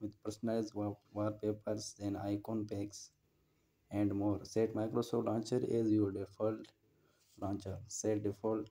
with personalized wallpapers and icon packs and more. Set Microsoft Launcher as your default launcher. Set default.